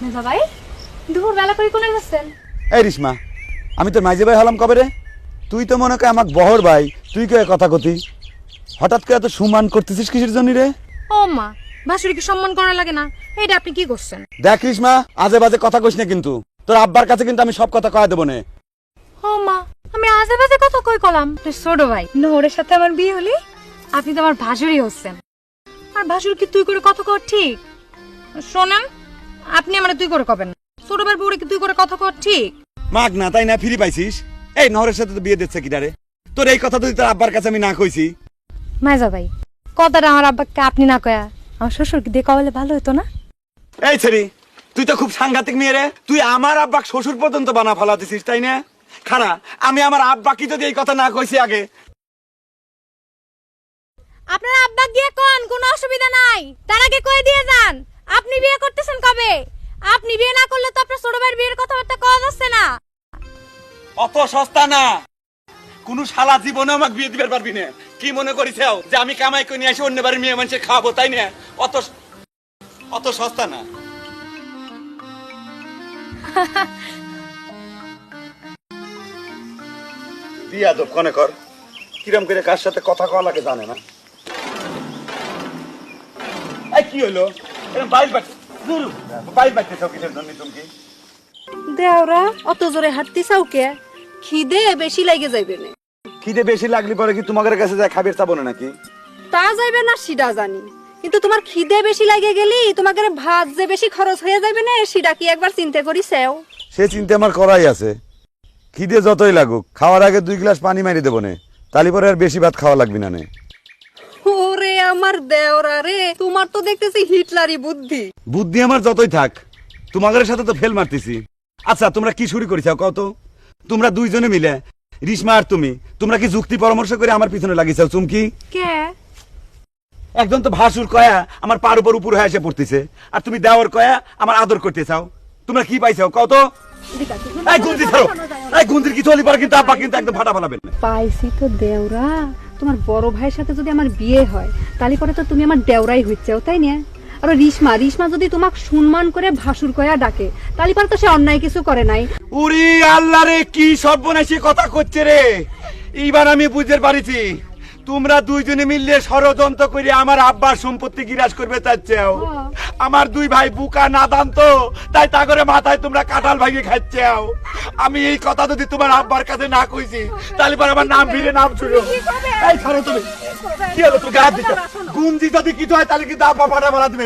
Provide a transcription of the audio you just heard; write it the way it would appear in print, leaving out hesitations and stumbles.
মেজা ভাই দুপুর বেলা করে কোনে যাচ্ছেন? এই রিসমা, আমি তো মাইজে ভাই হলাম কবে রে? তুই তো মনে কর আমাক বহর ভাই, তুই কে কথা কতি? হঠাৎ করে এত সম্মান করতেছিস কিসের জন্য রে? ও মা, ভাসুরিকে সম্মান করা লাগে না? এইটা আপনি কি করছেন? দেখ রিসমা, আজে বাজে কথা কইস না কিন্তু। তোর আব্বার কাছে কিন্তু আমি সব কথা কয়া দেবো না। ও মা, আমি আজে বাজে কথা কই কলাম? ছোট ভাই নহরের সাথে আমার বিয়ে হলি আপনি তো আমার ভাসুরি হচ্ছেন। আর ভাসুর কি তুই করে কথা কর ঠিক? শোনেন, আপনি আমার তুই করে কবেন না। ছোট ভাইয়ের বউরে কি তুই করে কথা কর ঠিক? মাগ না তাই না ফিরি পাইছিস? এই নহরের সাথে তো বিয়ে দিচ্ছে কিনারে। তোর এই কথা যদি তোর আব্বার কাছে আমি না কইছি। মেজা ভাই, কথাটা আমার আব্বাকে আপনি না কয়া আমার শ্বশুরকে দিয়ে কওয়ালে ভালো হতো না? এই ছেড়ি, তুই তো খুব সাংঘাতিক মেয়ে রে। তুই আমার আব্বাক শ্বশুর পর্যন্ত বানা ফেলাতেছিস তাই না? খারা, আমি আমার আব্বাকে যদি এই কথা না কইছি আগে। আপনার আব্বা গিয়ে কোন কোনো অসুবিধা নাই, তার আগে কই দিয়ে যান আপনি বিয়ে করতেছেন কবে? আপনি বিয়ে না করলে তো আপনার ছোট ভাইয়ের বিয়ের কথাবার্তা কওয়া যাচ্ছে না। অত সস্তা না, কোন শালা জীবনে আমাকে বিয়ে দিবার পারবি না। কি মনে করিছাও যে আমি কামাই করে নিয়ে এসে অন্য বাড়ির মেয়ে মানুষের খাওয়াবো তাই না? অত অত সস্তা না। বিয়া তো কনে কর, কিরম করে কার সাথে কথা কওয়া লাগে জানে না। এই কি হলো? এরকম বাইল বাচ্চা বাইল বাচ্চা কিসের জন্য তুমি? দেওরা অত জোরে হাঁটতে চাও কে? খিদে বেশি লাগে যাইবে না। খিদে বেশি লাগলি পরে কি তোমাদের কাছে যায় খাবার চাবো না নাকি? তা যাইবে না সেটা জানি, কিন্তু তোমার খিদে বেশি লাগে গেলি তোমাদের ভাত যে বেশি খরচ হয়ে যাবে না সেটা কি একবার চিন্তা করিছেও? সে চিন্তা আমার করাই আছে। খিদে যতই লাগুক, খাওয়ার আগে 2 গ্লাস পানি মারি দেবো নে, তালি পরে আর বেশি ভাত খাওয়া লাগবে না নে। ওরে আমার দেওরা রে, তোমার তো দেখতেছি হিটলারি বুদ্ধি। বুদ্ধি আমার যতই থাক, তোমাদের সাথে তো ফেল মারতেছি। আচ্ছা তোমরা কি শুরু করেছো কত? তোমরা দুইজনে মিলে, রিসমা আর তুমি, তোমরা কি যুক্তি পরামর্শ করে আমার পিছনে লাগিয়েছো চুমকি? কে? একজন তো ভাসুর কয়া আমার পার উপর উপর হয়ে এসে পড়তেছে, আর তুমি দেওয়ার কয়া আমার আদর করতে চাও। তোমরা কি পাইছো কত? এই গুঞ্জি ধরো, এই গুঞ্জির কিছু হলি পারে কিন্তু আব্বা কিন্তু একদম ফাটা ফালাবেন না। পাইছি তো দেওরা, তোমার বড় ভাইয়ের সাথে যদি আমার বিয়ে হয় তাহলে পরে তো তুমি আমার দেওরাই হইছেও তাই না? আর রিসমা রিসমা যদি তোমাকে সম্মান করে ভাসুর কয়া ডাকে তাহলে পরে তো সে অন্যায় কিছু করে নাই। উরি আল্লাহ রে, কি সর্বনাশী কথা করছে রে। এইবার আমি বুঝতে পারিছি, তোমরা দুইজনে মিললে ষড়যন্ত্র করে আমার আব্বার সম্পত্তি গিরাস করবে চাচ্ছেও। আমার দুই ভাই বুকা নাদান তো, তাই তা করে মাথায় তোমরা কাঁঠাল ভাঙিয়ে খাচ্ছেও। আমি এই কথা যদি তোমার আব্বার কাছে না কইছি তাহলে পরে আমার নাম ফিরে নাম শুরু। এই ছাড়ো তুমি, কি হলো তুমি গায়ে দিচ্ছ? গুঞ্জি যদি কিছু হয় তাহলে কিন্তু আব্বা ফাটা মারা দিবে।